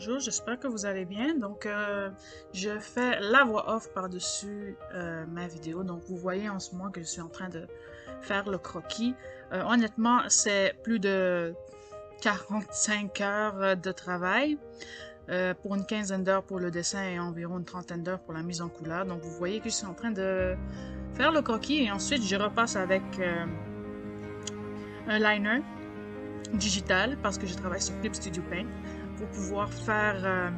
Bonjour, j'espère que vous allez bien. Donc, je fais la voix off par-dessus ma vidéo. Donc, vous voyez en ce moment que je suis en train de faire le croquis. Honnêtement, c'est plus de 45 heures de travail pour une quinzaine d'heures pour le dessin et environ une trentaine d'heures pour la mise en couleur. Donc, vous voyez que je suis en train de faire le croquis et ensuite je repasse avec un liner digital parce que je travaille sur Clip Studio Paint pour pouvoir faire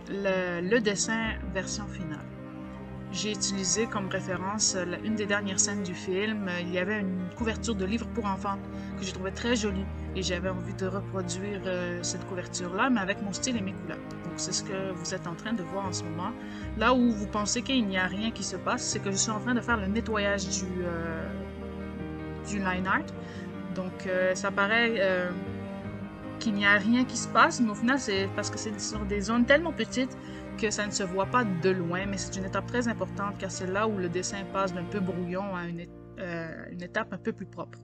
le dessin version finale. J'ai utilisé comme référence une des dernières scènes du film. Il y avait une couverture de livre pour enfants que je trouvais très jolie et j'avais envie de reproduire cette couverture-là, mais avec mon style et mes couleurs. Donc c'est ce que vous êtes en train de voir en ce moment. Là où vous pensez qu'il n'y a rien qui se passe, c'est que je suis en train de faire le nettoyage du line art. Donc ça paraît qu'il n'y a rien qui se passe, mais au final c'est parce que c'est sur des zones tellement petites que ça ne se voit pas de loin, mais c'est une étape très importante car c'est là où le dessin passe d'un peu brouillon à une étape un peu plus propre.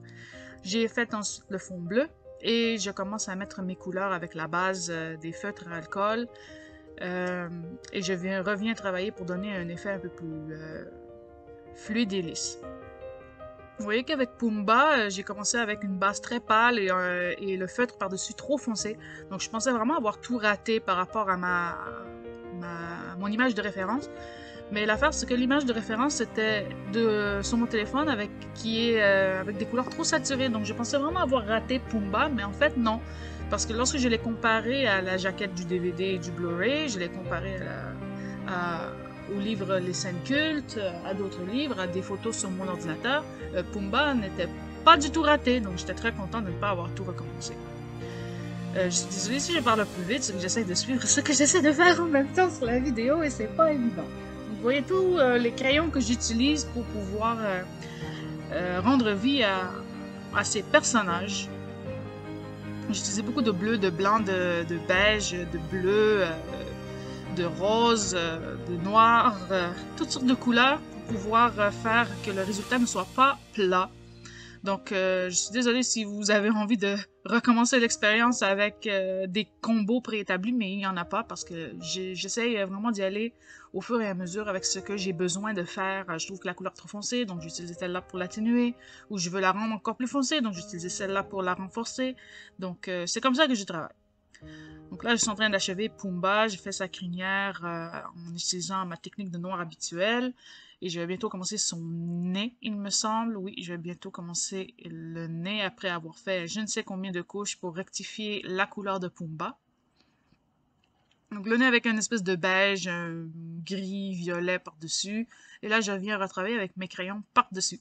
J'ai fait ensuite le fond bleu et je commence à mettre mes couleurs avec la base des feutres à alcool et je reviens travailler pour donner un effet un peu plus fluide et lisse. Vous voyez qu'avec Pumba, j'ai commencé avec une base très pâle et le feutre par-dessus trop foncé. Donc je pensais vraiment avoir tout raté par rapport à mon image de référence. Mais l'affaire, c'est que l'image de référence, c'était sur mon téléphone avec des couleurs trop saturées. Donc je pensais vraiment avoir raté Pumba, mais en fait non. Parce que lorsque je l'ai comparé à la jaquette du DVD et du Blu-ray, je l'ai comparé aux livres Les scènes cultes, à d'autres livres, à des photos sur mon ordinateur, Pumba n'était pas du tout raté, donc j'étais très contente de ne pas avoir tout recommencé. Je suis désolée si je parle plus vite, c'est que j'essaie de suivre ce que j'essaie de faire en même temps sur la vidéo et c'est pas évident. Donc, vous voyez tous les crayons que j'utilise pour pouvoir rendre vie à ces personnages. J'ai utilisé beaucoup de bleu, de blanc, de beige, de bleu, de rose, de noir, toutes sortes de couleurs pour pouvoir faire que le résultat ne soit pas plat. Donc, je suis désolée si vous avez envie de recommencer l'expérience avec des combos préétablis, mais il n'y en a pas parce que j'essaye vraiment d'y aller au fur et à mesure avec ce que j'ai besoin de faire. Je trouve que la couleur est trop foncée, donc j'utilise celle-là pour l'atténuer, ou je veux la rendre encore plus foncée, donc j'utilise celle-là pour la renforcer. Donc, c'est comme ça que je travaille. Donc là, je suis en train d'achever Pumba. J'ai fait sa crinière en utilisant ma technique de noir habituelle. Et je vais bientôt commencer son nez, il me semble. Oui, je vais bientôt commencer le nez après avoir fait je ne sais combien de couches pour rectifier la couleur de Pumba. Donc le nez avec une espèce de beige, un gris, violet par-dessus. Et là, je viens retravailler avec mes crayons par-dessus.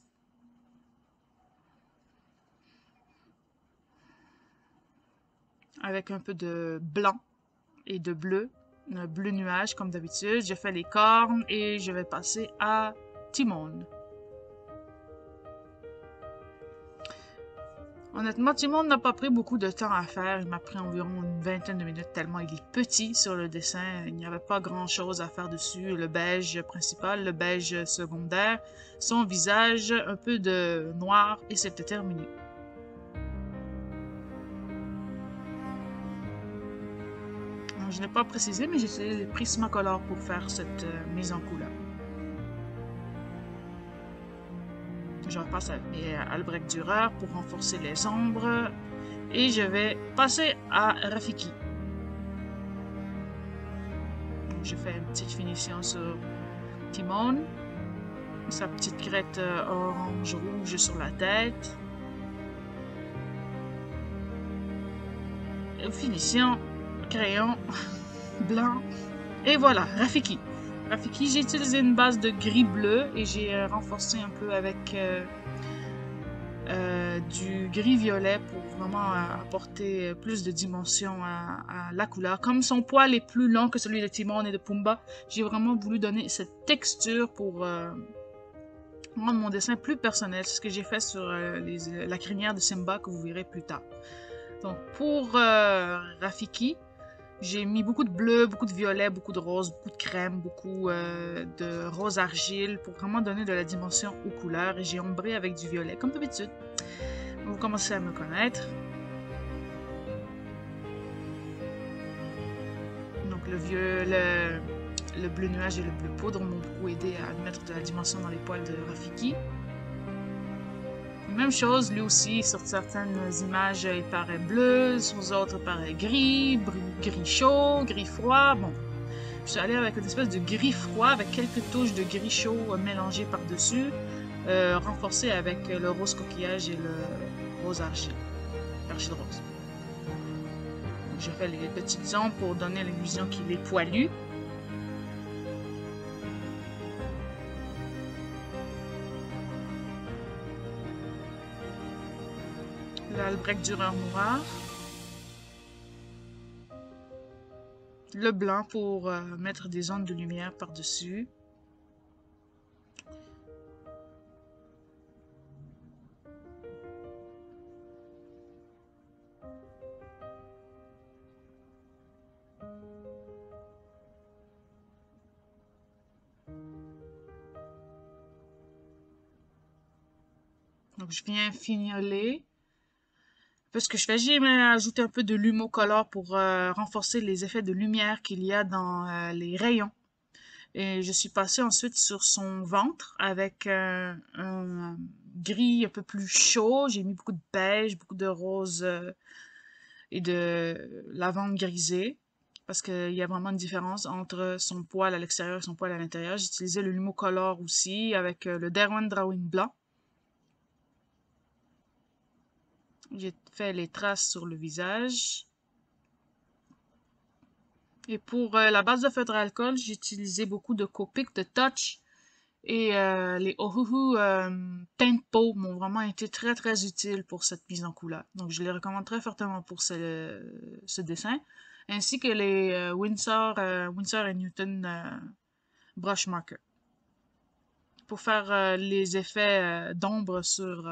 Avec un peu de blanc et de bleu, un bleu nuage comme d'habitude. J'ai fait les cornes et je vais passer à Timon. Honnêtement, Timon n'a pas pris beaucoup de temps à faire. Il m'a pris environ une vingtaine de minutes tellement il est petit sur le dessin. Il n'y avait pas grand chose à faire dessus. Le beige principal, le beige secondaire, son visage, un peu de noir et c'était terminé. Je n'ai pas précisé, mais j'ai utilisé les Prismacolor pour faire cette mise en couleur. Je repasse à Albrecht Dürer pour renforcer les ombres. Et je vais passer à Rafiki. Je fais une petite finition sur Timon. Sa petite crête orange-rouge sur la tête. Finition. Crayon blanc et voilà, Rafiki. Rafiki, j'ai utilisé une base de gris bleu et j'ai renforcé un peu avec du gris violet pour vraiment apporter plus de dimension à la couleur. Comme son poil est plus long que celui de Timon et de Pumba, j'ai vraiment voulu donner cette texture pour rendre mon dessin plus personnel. C'est ce que j'ai fait sur la crinière de Simba que vous verrez plus tard. Donc pour Rafiki, j'ai mis beaucoup de bleu, beaucoup de violet, beaucoup de rose, beaucoup de crème, beaucoup de rose argile pour vraiment donner de la dimension aux couleurs. Et j'ai ombré avec du violet, comme d'habitude. Vous commencez à me connaître. le bleu nuage et le bleu poudre m'ont beaucoup aidé à mettre de la dimension dans les poils de Rafiki. Même chose, lui aussi, sur certaines images, il paraît bleu, sur d'autres, il paraît gris, gris chaud, gris froid. Bon, je suis allée avec une espèce de gris froid avec quelques touches de gris chaud mélangées par-dessus, renforcées avec le rose coquillage et le rose argile rose. Je fais les petites ombres pour donner l'illusion qu'il est poilu. L'albrec dureur noir. Le blanc pour mettre des ondes de lumière par-dessus. Donc je viens fignoler. Ce que je fais, j'ai ajouté un peu de Lumocolor pour renforcer les effets de lumière qu'il y a dans les rayons. Et je suis passée ensuite sur son ventre avec un gris un peu plus chaud. J'ai mis beaucoup de beige, beaucoup de rose et de lavande grisée. Parce qu'il y a vraiment une différence entre son poil à l'extérieur et son poil à l'intérieur. J'ai utilisé le Lumocolor aussi avec le Derwent Drawing blanc. J'ai fait les traces sur le visage. Et pour la base de feutre à alcool, j'ai utilisé beaucoup de Copic, de Touch. Et les Ohuhu teintes peau m'ont vraiment été très très utiles pour cette mise en couleur. Donc je les recommande très fortement pour ce dessin. Ainsi que les Winsor & Newton Brush Marker. Pour faire les effets d'ombre sur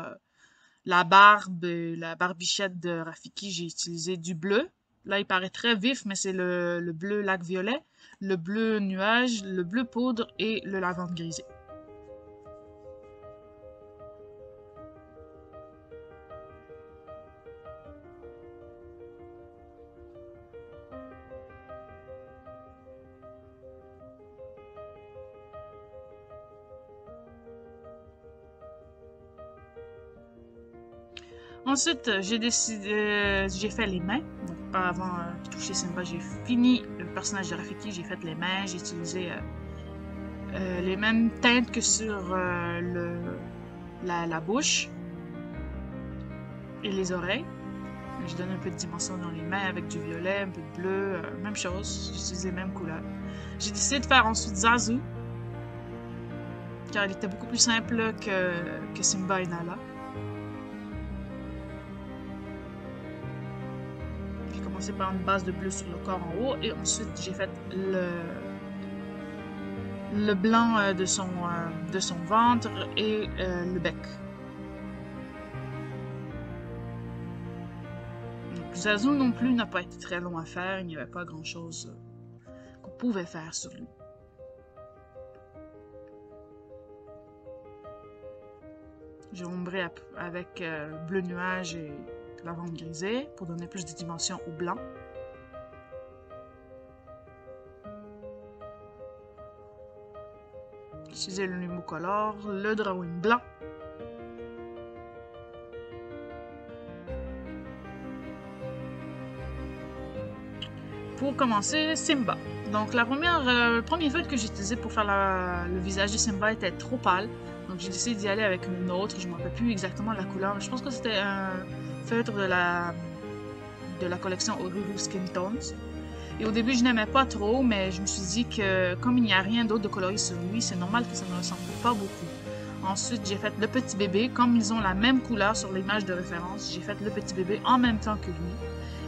la barbe, la barbichette de Rafiki, j'ai utilisé du bleu. Là, il paraît très vif, mais c'est le bleu lac violet, le bleu nuage, le bleu poudre et le lavande grisé. Ensuite, j'ai fait les mains. Donc, pas avant de toucher Simba, j'ai fini le personnage de Rafiki, j'ai fait les mains, j'ai utilisé les mêmes teintes que sur la bouche et les oreilles. Je donne un peu de dimension dans les mains avec du violet, un peu de bleu, même chose, j'utilise les mêmes couleurs. J'ai décidé de faire ensuite Zazu, car il était beaucoup plus simple que Simba et Nala. J'ai commencé par une base de bleu sur le corps en haut, et ensuite j'ai fait le blanc de son ventre et le bec. Zazu non plus n'a pas été très long à faire, il n'y avait pas grand chose qu'on pouvait faire sur lui. J'ai ombré avec bleu nuage et lavande grisée pour donner plus de dimension au blanc. J'ai utilisé le Lumocolor, le drawing blanc. Pour commencer, Simba. Donc le premier feutre que j'ai utilisé pour faire le visage de Simba était trop pâle. Donc j'ai décidé d'y aller avec une autre. Je ne me rappelle plus exactement la couleur, mais je pense que c'était un feutre de la collection Ohuhu Skin Tones. Et au début, je n'aimais pas trop, mais je me suis dit que comme il n'y a rien d'autre de coloré sur lui, c'est normal que ça ne ressemble pas beaucoup. Ensuite, j'ai fait le petit bébé. Comme ils ont la même couleur sur l'image de référence, j'ai fait le petit bébé en même temps que lui.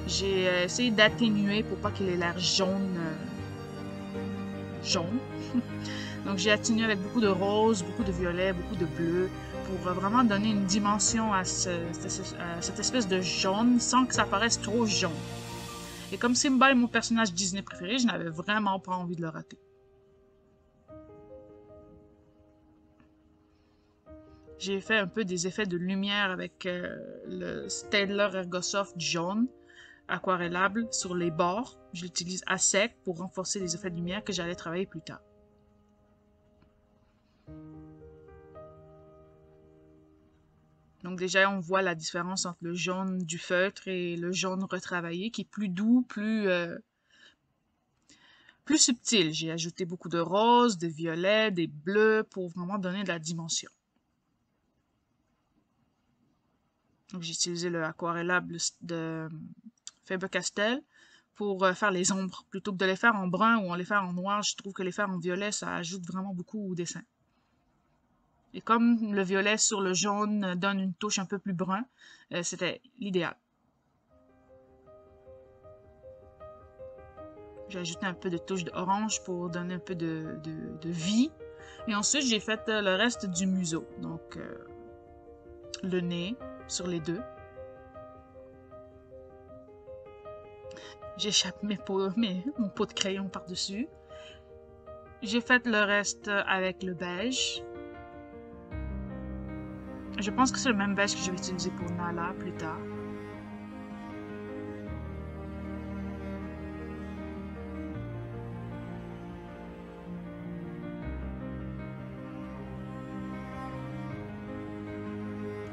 J'ai essayé d'atténuer pour pas qu'il ait l'air jaune. Donc j'ai atténué avec beaucoup de rose, beaucoup de violet, beaucoup de bleu, pour vraiment donner une dimension à cette espèce de jaune sans que ça paraisse trop jaune. Et comme Simba est mon personnage Disney préféré, je n'avais vraiment pas envie de le rater. J'ai fait un peu des effets de lumière avec le Staedtler Ergosoft jaune, aquarellable sur les bords. Je l'utilise à sec pour renforcer les effets de lumière que j'allais travailler plus tard. Donc déjà, on voit la différence entre le jaune du feutre et le jaune retravaillé, qui est plus doux, plus subtil. J'ai ajouté beaucoup de rose, de violet, des bleus pour vraiment donner de la dimension. Donc j'ai utilisé le aquarellable de Faber-Castell pour faire les ombres. Plutôt que de les faire en brun ou on les faire en noir, je trouve que les faire en violet, ça ajoute vraiment beaucoup au dessin. Et comme le violet sur le jaune donne une touche un peu plus brun, c'était l'idéal. J'ai ajouté un peu de touche d'orange pour donner un peu de vie. Et ensuite, j'ai fait le reste du museau. Donc, le nez sur les deux. J'échappe mon pot de crayon par-dessus. J'ai fait le reste avec le beige. Je pense que c'est le même beige que je vais utiliser pour Nala plus tard.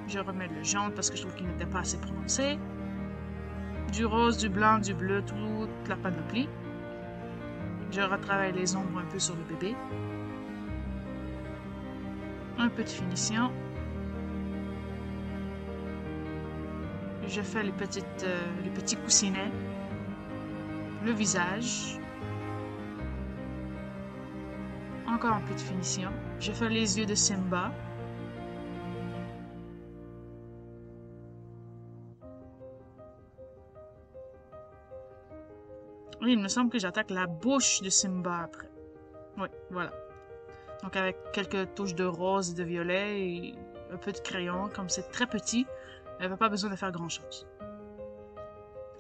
Je remets le jaune parce que je trouve qu'il n'était pas assez prononcé. Du rose, du blanc, du bleu, toute la panoplie. Je retravaille les ombres un peu sur le bébé. Un peu de finition. Je fais les petits coussinets. Le visage. Encore un peu de finition. Je fais les yeux de Simba. Oui, il me semble que j'attaque la bouche de Simba après. Oui, voilà. Donc avec quelques touches de rose et de violet et un peu de crayon, comme c'est très petit, elle n'a pas besoin de faire grand-chose.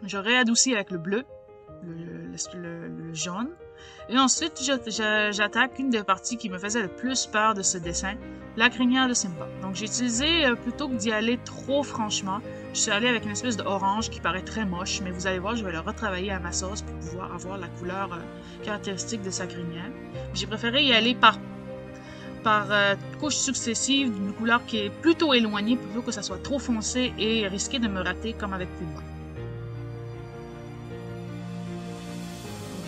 Je réadoucis avec le bleu, le jaune. Et ensuite, j'attaque une des parties qui me faisait le plus peur de ce dessin, la crinière de Simba. Donc j'ai utilisé, plutôt que d'y aller trop franchement, je suis allée avec une espèce d'orange qui paraît très moche, mais vous allez voir, je vais le retravailler à ma sauce pour pouvoir avoir la couleur caractéristique de sa crinière. J'ai préféré y aller par couches successives d'une couleur qui est plutôt éloignée plutôt que ça soit trop foncé et risquer de me rater comme avec Puma.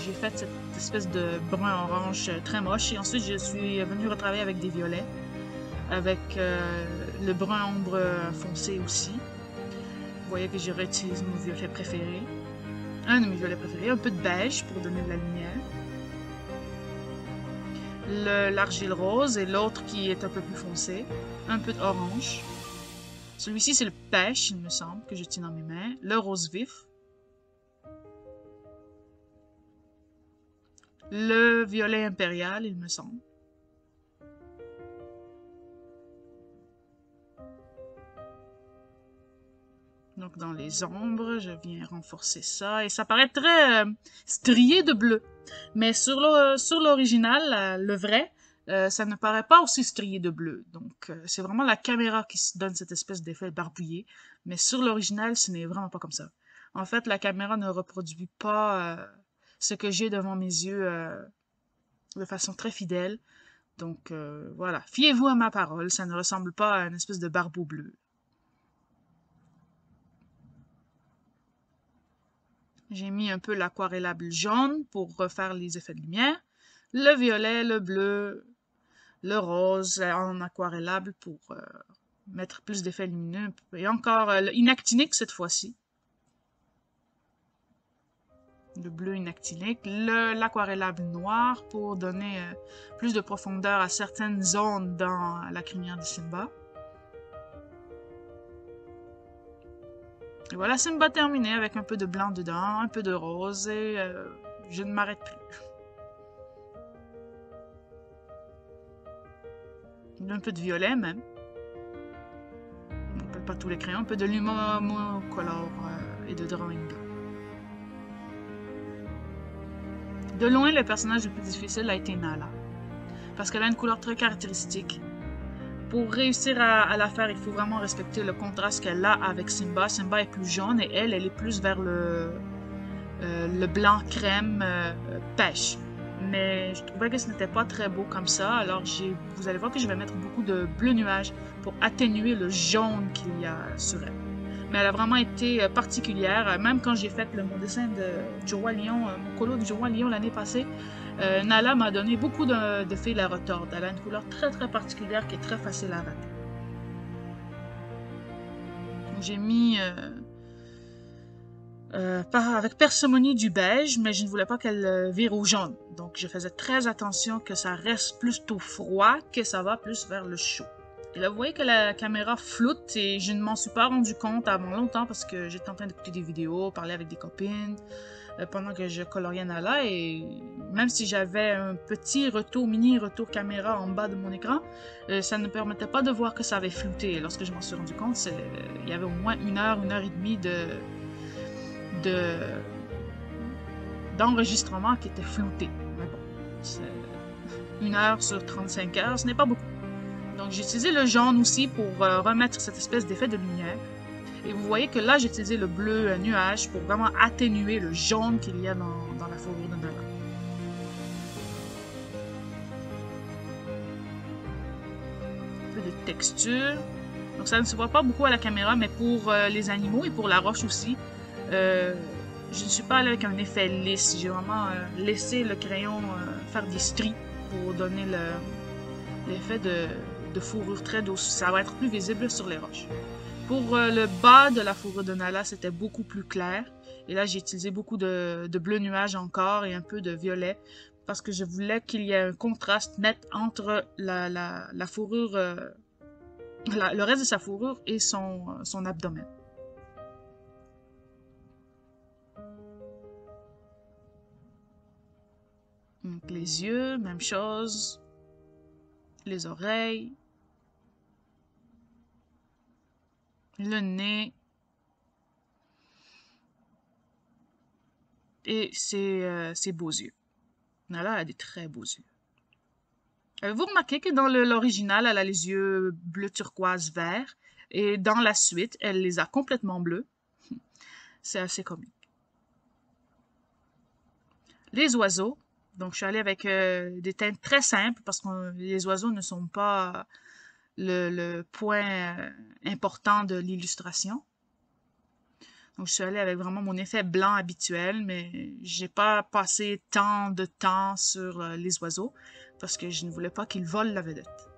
J'ai fait cette espèce de brun-orange très moche et ensuite je suis venue retravailler avec des violets, avec le brun ombre foncé aussi. Vous voyez que j'ai réutilisé mon violet préféré, un de mes violets préférés, un peu de beige pour donner de la lumière, l'argile rose et l'autre qui est un peu plus foncé, un peu d'orange. Celui-ci c'est le pêche, il me semble, que je tiens dans mes mains, le rose vif, le violet impérial, il me semble. Donc dans les ombres, je viens renforcer ça et ça paraît très strié de bleu. Mais sur l'original, le vrai, ça ne paraît pas aussi strié de bleu. Donc c'est vraiment la caméra qui se donne cette espèce d'effet barbouillé. Mais sur l'original, ce n'est vraiment pas comme ça. En fait, la caméra ne reproduit pas ce que j'ai devant mes yeux de façon très fidèle. Donc voilà, fiez-vous à ma parole, ça ne ressemble pas à une espèce de barbeau bleu. J'ai mis un peu l'aquarellable jaune pour refaire les effets de lumière, le violet, le bleu, le rose en aquarellable pour mettre plus d'effets lumineux, et encore l'inactinique cette fois-ci. Le bleu inactinique, l'aquarellable noir pour donner plus de profondeur à certaines zones dans la crinière de Simba. Et voilà Simba terminé avec un peu de blanc dedans, un peu de rose et je ne m'arrête plus. Un peu de violet même. On ne peut pas tous les crayons, un peu de Lumo Color et de Drawing. De loin, le personnage le plus difficile a été Nala, parce qu'elle a une couleur très caractéristique. Pour réussir à la faire, il faut vraiment respecter le contraste qu'elle a avec Simba. Simba est plus jaune et elle est plus vers le blanc crème pêche. Mais je trouvais que ce n'était pas très beau comme ça, alors vous allez voir que je vais mettre beaucoup de bleu nuage pour atténuer le jaune qu'il y a sur elle. Mais elle a vraiment été particulière, même quand j'ai fait mon dessin du Roi Lion, mon colo du Roi Lion l'année passée, Nala m'a donné beaucoup de fil à retordre. Elle a une couleur très très particulière qui est très facile à rater. J'ai mis avec parcimonie du beige, mais je ne voulais pas qu'elle vire au jaune. Donc je faisais très attention que ça reste plutôt froid, que ça va plus vers le chaud. Et là, vous voyez que la caméra floute et je ne m'en suis pas rendu compte avant longtemps parce que j'étais en train d'écouter des vidéos, parler avec des copines pendant que je coloriais Nala. Et même si j'avais un petit mini retour caméra en bas de mon écran, ça ne permettait pas de voir que ça avait flouté. Et lorsque je m'en suis rendu compte, il y avait au moins une heure et demie d'enregistrement qui était flouté. Mais bon, 1 heure sur 35 heures, ce n'est pas beaucoup. Donc j'ai utilisé le jaune aussi pour remettre cette espèce d'effet de lumière. Et vous voyez que là, j'ai utilisé le bleu nuage pour vraiment atténuer le jaune qu'il y a dans la fourrure de Nala. Un peu de texture. Donc ça ne se voit pas beaucoup à la caméra, mais pour les animaux et pour la roche aussi, je ne suis pas allée avec un effet lisse. J'ai vraiment laissé le crayon faire des stries pour donner l'effet de fourrure très douce. Ça va être plus visible sur les roches. Pour le bas de la fourrure de Nala, c'était beaucoup plus clair. Et là, j'ai utilisé beaucoup de bleu nuage encore et un peu de violet parce que je voulais qu'il y ait un contraste net entre la fourrure, le reste de sa fourrure et son abdomen. Donc, les yeux, même chose. Les oreilles. Le nez. Et ses beaux yeux. Nala a des très beaux yeux. Avez-vous remarqué que dans l'original, elle a les yeux bleu turquoise vert et dans la suite, elle les a complètement bleus. C'est assez comique. Les oiseaux. Donc, je suis allée avec des teintes très simples parce que les oiseaux ne sont pas le point important de l'illustration. Donc, je suis allée avec vraiment mon effet blanc habituel, mais j'ai pas passé tant de temps sur les oiseaux parce que je ne voulais pas qu'ils volent la vedette.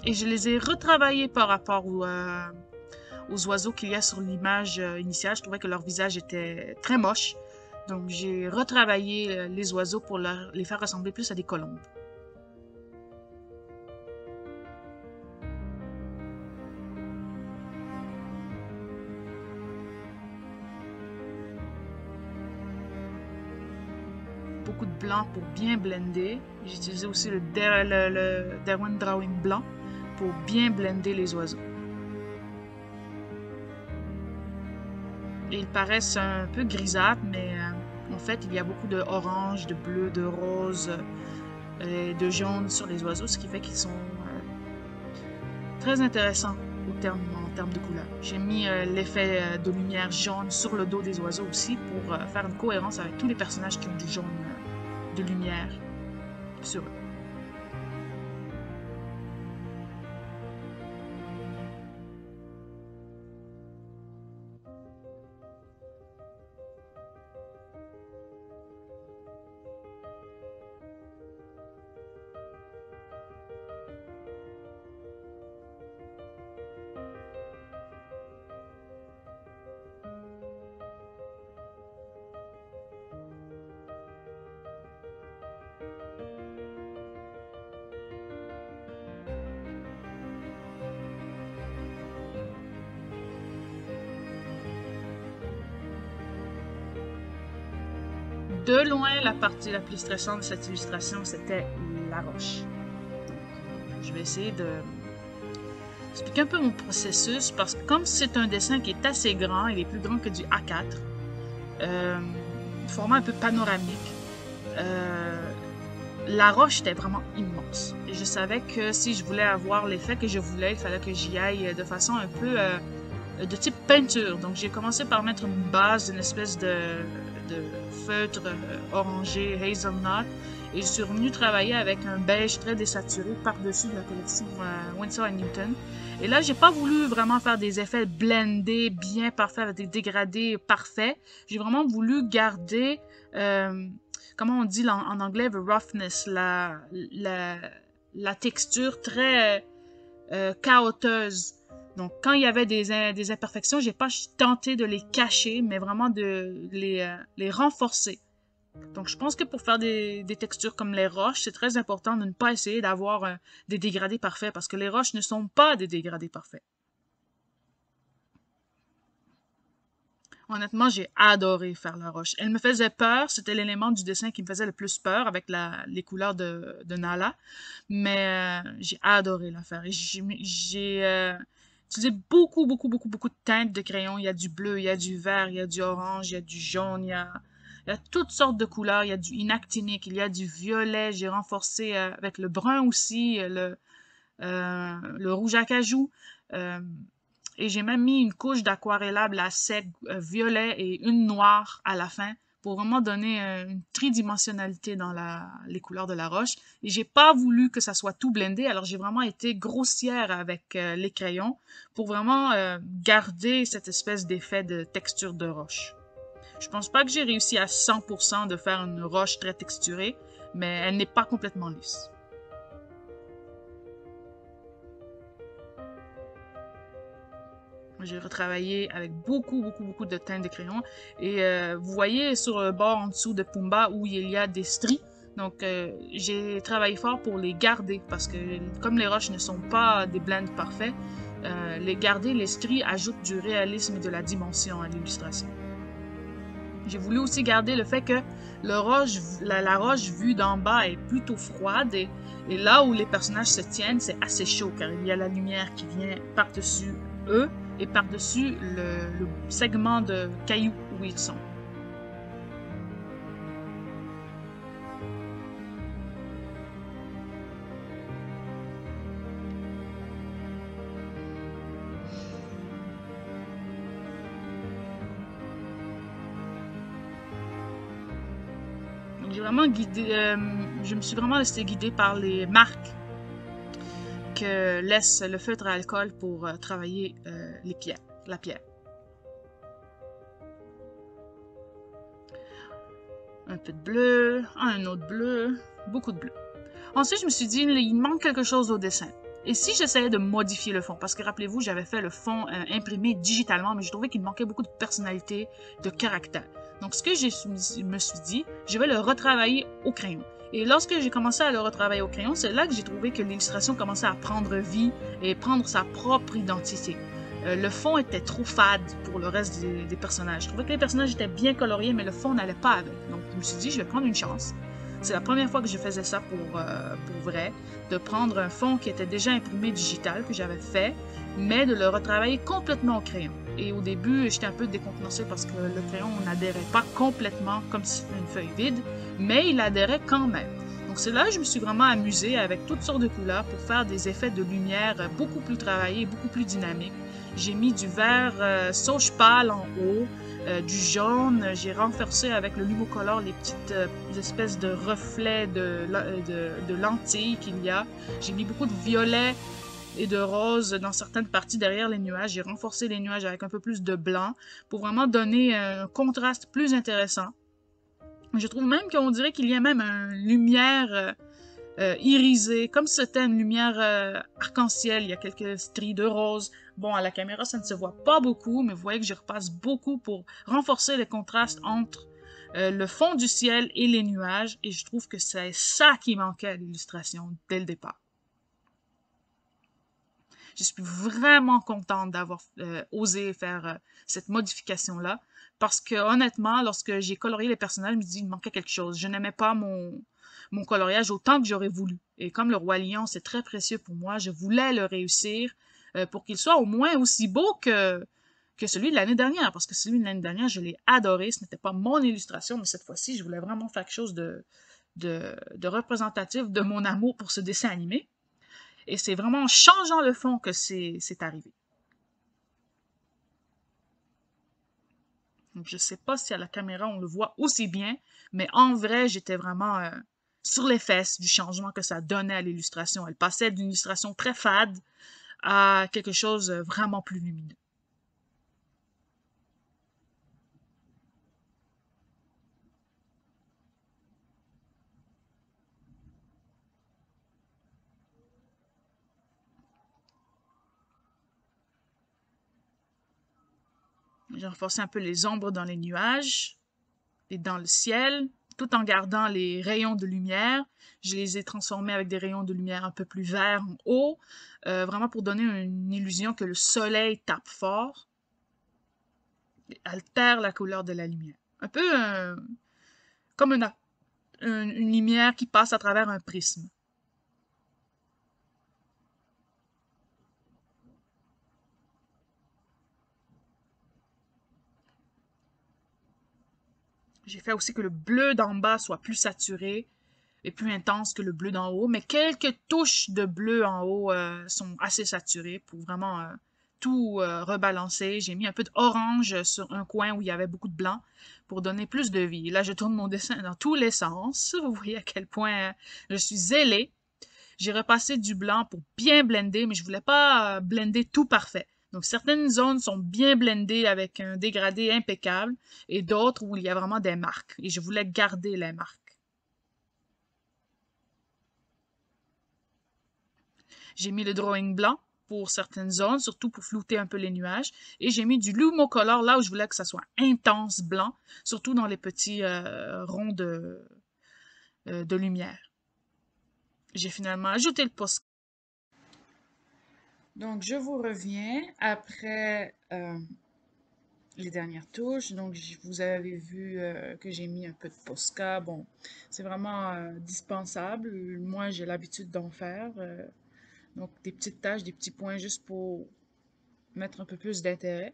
Et je les ai retravaillés par rapport aux oiseaux qu'il y a sur l'image initiale. Je trouvais que leur visage était très moche. Donc, j'ai retravaillé les oiseaux pour les faire ressembler plus à des colombes. Beaucoup de blanc pour bien blender. J'ai utilisé aussi le Derwent Drawing blanc pour bien blender les oiseaux. Et ils paraissent un peu grisâtres, mais en fait, il y a beaucoup de orange, de bleu, de rose et de jaune sur les oiseaux, ce qui fait qu'ils sont très intéressants en termes de couleur. J'ai mis l'effet de lumière jaune sur le dos des oiseaux aussi pour faire une cohérence avec tous les personnages qui ont du jaune de lumière sur eux. De loin, la partie la plus stressante de cette illustration, c'était la roche. Donc, je vais essayer de expliquer un peu mon processus, parce que comme c'est un dessin qui est assez grand, il est plus grand que du A4, format un peu panoramique, la roche était vraiment immense. Et je savais que si je voulais avoir l'effet que je voulais, il fallait que j'y aille de façon un peu de type peinture. Donc j'ai commencé par mettre une base, une espèce de feutre orangé hazelnut, et je suis revenue travailler avec un beige très désaturé par-dessus de la collection Winsor & Newton. Et là, j'ai pas voulu vraiment faire des effets blendés, bien parfaits, avec des dégradés parfaits. J'ai vraiment voulu garder, comment on dit en anglais, the roughness, la texture très chaoteuse. Donc, quand il y avait des imperfections, j'ai pas tenté de les cacher, mais vraiment de les renforcer. Donc, je pense que pour faire des textures comme les roches, c'est très important de ne pas essayer d'avoir des dégradés parfaits, parce que les roches ne sont pas des dégradés parfaits. Honnêtement, j'ai adoré faire la roche. Elle me faisait peur, c'était l'élément du dessin qui me faisait le plus peur avec les couleurs de Nala, mais j'ai adoré la faire. J'ai utilisé beaucoup de teintes de crayon. Il y a du bleu, il y a du vert, il y a du orange, il y a du jaune, il y a toutes sortes de couleurs. Il y a du inactinique, il y a du violet. J'ai renforcé avec le brun aussi, le rouge à cajou. Euh, et j'ai même mis une couche d'aquarellable à sec violet et une noire à la fin pour vraiment donner une tridimensionnalité dans les couleurs de la roche. Et j'ai pas voulu que ça soit tout blendé, alors j'ai vraiment été grossière avec les crayons pour vraiment garder cette espèce d'effet de texture de roche. Je pense pas que j'ai réussi à 100% de faire une roche très texturée, mais elle n'est pas complètement lisse. J'ai retravaillé avec beaucoup de teintes de crayon. Et vous voyez sur le bord en dessous de Pumba où il y a des stries. Donc, j'ai travaillé fort pour les garder parce que comme les roches ne sont pas des blends parfaits, les garder, les stries ajoutent du réalisme et de la dimension à l'illustration. J'ai voulu aussi garder le fait que la roche vue d'en bas est plutôt froide et là où les personnages se tiennent, c'est assez chaud car il y a la lumière qui vient par-dessus eux et par-dessus le segment de cailloux où ils sont. Donc j'ai vraiment je me suis vraiment laissé guider par les marques que laisse le feutre à alcool pour travailler la pierre. Un peu de bleu, un autre bleu, beaucoup de bleu. Ensuite, je me suis dit, il manque quelque chose au dessin. Et si j'essayais de modifier le fond, parce que rappelez-vous, j'avais fait le fond imprimé digitalement, mais je trouvais qu'il manquait beaucoup de personnalité, de caractère. Donc, ce que je me suis dit, je vais le retravailler au crayon. Et lorsque j'ai commencé à le retravailler au crayon, c'est là que j'ai trouvé que l'illustration commençait à prendre vie et prendre sa propre identité. Le fond était trop fade pour le reste des personnages. Je trouvais que les personnages étaient bien coloriés, mais le fond n'allait pas avec. Donc, je me suis dit, je vais prendre une chance. C'est la première fois que je faisais ça pour vrai, de prendre un fond qui était déjà imprimé digital, que j'avais fait, mais de le retravailler complètement au crayon. Et au début, j'étais un peu décontenancée parce que le crayon n'adhérait pas complètement comme si c'était une feuille vide, mais il adhérait quand même. Donc c'est là que je me suis vraiment amusée avec toutes sortes de couleurs pour faire des effets de lumière beaucoup plus travaillés, beaucoup plus dynamiques. J'ai mis du vert sauge pâle en haut, du jaune, j'ai renforcé avec le Lumocolor les petites espèces de reflets de lentilles qu'il y a. J'ai mis beaucoup de violet et de rose dans certaines parties derrière les nuages. J'ai renforcé les nuages avec un peu plus de blanc pour vraiment donner un contraste plus intéressant. Je trouve même qu'on dirait qu'il y a même une lumière irisée, comme si c'était une lumière arc-en-ciel. Il y a quelques stries de rose. Bon, à la caméra, ça ne se voit pas beaucoup, mais vous voyez que je repasse beaucoup pour renforcer les contrastes entre le fond du ciel et les nuages, et je trouve que c'est ça qui manquait à l'illustration dès le départ. Je suis vraiment contente d'avoir osé faire cette modification-là, parce que honnêtement, lorsque j'ai colorié les personnages, je me dis qu'il manquait quelque chose. Je n'aimais pas mon coloriage autant que j'aurais voulu. Et comme le Roi Lion, c'est très précieux pour moi, je voulais le réussir pour qu'il soit au moins aussi beau que celui de l'année dernière, parce que celui de l'année dernière, je l'ai adoré. Ce n'était pas mon illustration, mais cette fois-ci, je voulais vraiment faire quelque chose de représentatif de mon amour pour ce dessin animé. Et c'est vraiment en changeant le fond que c'est arrivé. Donc, je sais pas si à la caméra on le voit aussi bien, mais en vrai, j'étais vraiment sur les fesses du changement que ça donnait à l'illustration. Elle passait d'une illustration très fade à quelque chose vraiment plus lumineux. J'ai renforcé un peu les ombres dans les nuages et dans le ciel, tout en gardant les rayons de lumière. Je les ai transformés avec des rayons de lumière un peu plus verts en haut, vraiment pour donner une illusion que le soleil tape fort et altère la couleur de la lumière. Un peu comme une lumière qui passe à travers un prisme. J'ai fait aussi que le bleu d'en bas soit plus saturé et plus intense que le bleu d'en haut, mais quelques touches de bleu en haut sont assez saturées pour vraiment tout rebalancer. J'ai mis un peu d'orange sur un coin où il y avait beaucoup de blanc pour donner plus de vie. Là, je tourne mon dessin dans tous les sens. Vous voyez à quel point je suis zélée. J'ai repassé du blanc pour bien blender, mais je voulais pas blender tout parfait. Donc, certaines zones sont bien blendées avec un dégradé impeccable et d'autres où il y a vraiment des marques. Et je voulais garder les marques. J'ai mis le drawing blanc pour certaines zones, surtout pour flouter un peu les nuages. Et j'ai mis du Lumocolor là où je voulais que ça soit intense blanc, surtout dans les petits ronds de lumière. J'ai finalement ajouté le post. Donc, je vous reviens après les dernières touches. Donc, vous avez vu que j'ai mis un peu de Posca. Bon, c'est vraiment dispensable. Moi, j'ai l'habitude d'en faire. Donc, des petites taches, des petits points juste pour mettre un peu plus d'intérêt.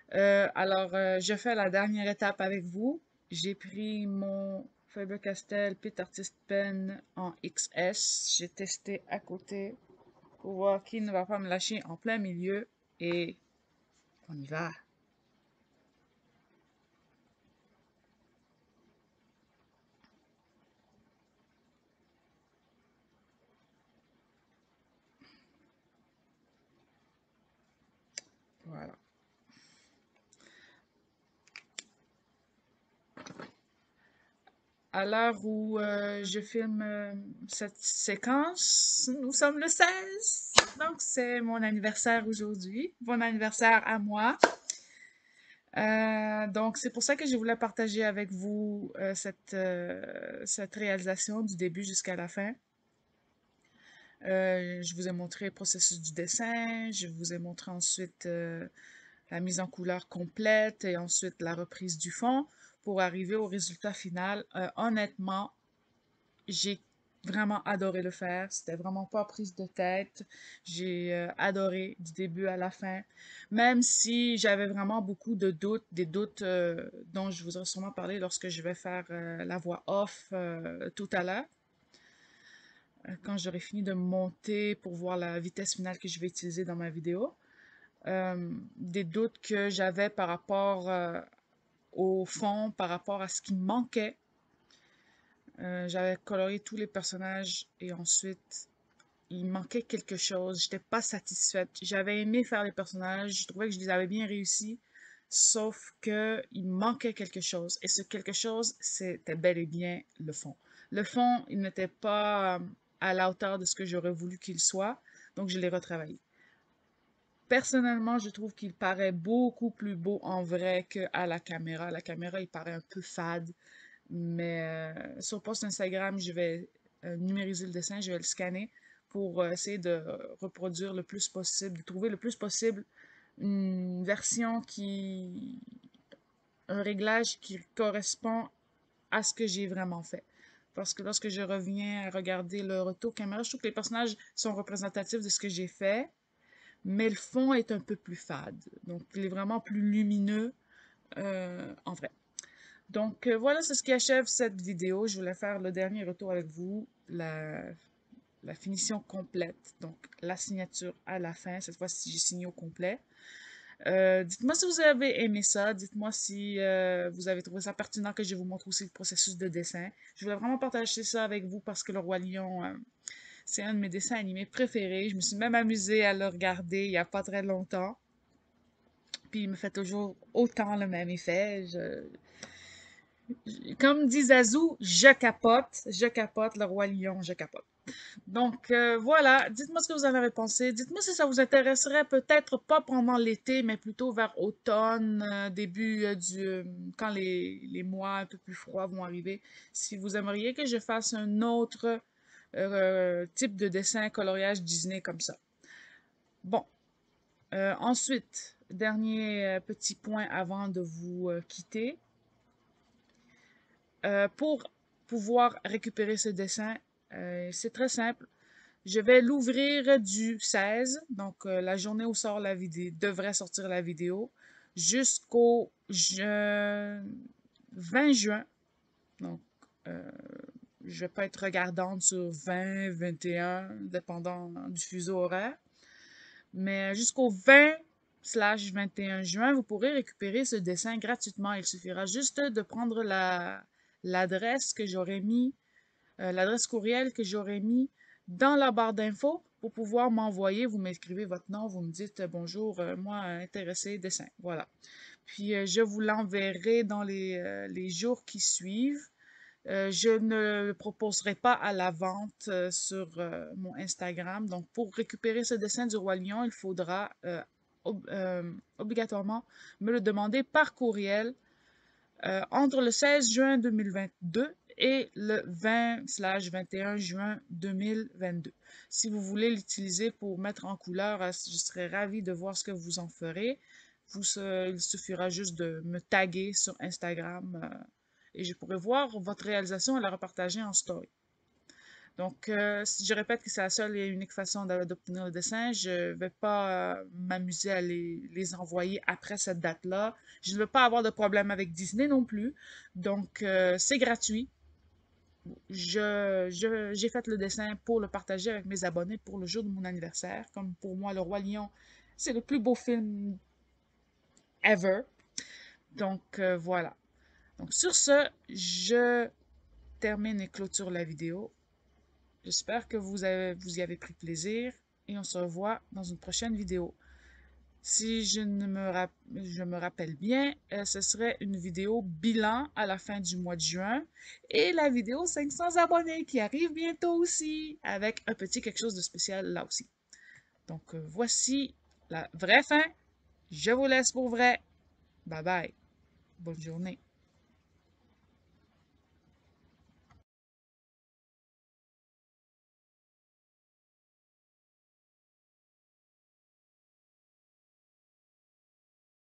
Alors, je fais la dernière étape avec vous. J'ai pris mon Faber-Castell Pit Artist Pen en XS. J'ai testé à côté pour voir qui ne va pas me lâcher en plein milieu. Et on y va. Voilà. À l'heure où je filme cette séquence, nous sommes le 16. Donc, c'est mon anniversaire aujourd'hui. Bon anniversaire à moi. Donc, c'est pour ça que je voulais partager avec vous cette réalisation du début jusqu'à la fin. Je vous ai montré le processus du dessin, je vous ai montré ensuite la mise en couleur complète et ensuite la reprise du fond pour arriver au résultat final. Honnêtement, j'ai vraiment adoré le faire. C'était vraiment pas prise de tête. J'ai adoré du début à la fin. Même si j'avais vraiment beaucoup de doutes, des doutes dont je vous aurai sûrement parlé lorsque je vais faire la voix off tout à l'heure. Quand j'aurai fini de monter pour voir la vitesse finale que je vais utiliser dans ma vidéo. Des doutes que j'avais par rapport au fond, par rapport à ce qui me manquait. J'avais coloré tous les personnages et ensuite il manquait quelque chose. J'étais pas satisfaite. J'avais aimé faire les personnages, je trouvais que je les avais bien réussis, sauf que il manquait quelque chose. Et ce quelque chose, c'était bel et bien le fond. Le fond, il n'était pas à la hauteur de ce que j'aurais voulu qu'il soit, donc je l'ai retravaillé. Personnellement, je trouve qu'il paraît beaucoup plus beau en vrai qu'à la caméra. La caméra, il paraît un peu fade, mais sur le post Instagram, je vais numériser le dessin, je vais le scanner pour essayer de reproduire le plus possible, de trouver le plus possible une version un réglage qui correspond à ce que j'ai vraiment fait. Parce que lorsque je reviens à regarder le retour caméra, je trouve que les personnages sont représentatifs de ce que j'ai fait, mais le fond est un peu plus fade. Donc, il est vraiment plus lumineux en vrai. Donc, voilà, c'est ce qui achève cette vidéo. Je voulais faire le dernier retour avec vous, la finition complète, donc la signature à la fin. Cette fois-ci, j'ai signé au complet. Dites-moi si vous avez aimé ça. Dites-moi si vous avez trouvé ça pertinent que je vous montre aussi le processus de dessin. Je voulais vraiment partager ça avec vous parce que Le Roi Lion, c'est un de mes dessins animés préférés. Je me suis même amusée à le regarder il n'y a pas très longtemps. Puis il me fait toujours autant le même effet. Comme dit Zazou, je capote, Le Roi Lion, je capote. Donc voilà, dites-moi ce que vous en avez pensé. Dites-moi si ça vous intéresserait peut-être pas pendant l'été, mais plutôt vers automne, début quand les mois un peu plus froids vont arriver. Si vous aimeriez que je fasse un autre type de dessin coloriage Disney comme ça. Bon, ensuite, dernier petit point avant de vous quitter. Pour pouvoir récupérer ce dessin, c'est très simple. Je vais l'ouvrir du 16, donc la journée où sort la vidéo, devrait sortir la vidéo, jusqu'au 20 juin. Donc, euh, je vais pas être regardante sur 20, 21, dépendant du fuseau horaire. Mais jusqu'au 20/21 juin, vous pourrez récupérer ce dessin gratuitement. Il suffira juste de prendre l'adresse que j'aurais mis, l'adresse courriel que j'aurais mis dans la barre d'infos pour pouvoir m'envoyer. Vous m'écrivez votre nom, vous me dites bonjour, moi intéressé, dessin. Voilà. Puis je vous l'enverrai dans les jours qui suivent. Je ne le proposerai pas à la vente sur mon Instagram. Donc, pour récupérer ce dessin du Roi Lion, il faudra obligatoirement me le demander par courriel entre le 16 juin 2022 et le 20/21 juin 2022. Si vous voulez l'utiliser pour mettre en couleur, je serais ravie de voir ce que vous en ferez. Il suffira juste de me taguer sur Instagram et je pourrai voir votre réalisation et la repartager en story. Donc, je répète que c'est la seule et unique façon d'obtenir le dessin. Je ne vais pas m'amuser à les envoyer après cette date-là. Je ne veux pas avoir de problème avec Disney non plus. Donc, c'est gratuit. J'ai fait le dessin pour le partager avec mes abonnés pour le jour de mon anniversaire. Comme pour moi, Le Roi Lion, c'est le plus beau film ever. Donc, voilà. Donc, sur ce, je termine et clôture la vidéo. J'espère que vous y avez pris plaisir et on se revoit dans une prochaine vidéo. Si je me rappelle bien, ce serait une vidéo bilan à la fin du mois de juin et la vidéo 500 abonnés qui arrive bientôt aussi avec un petit quelque chose de spécial là aussi. Donc voici la vraie fin. Je vous laisse pour vrai. Bye bye. Bonne journée.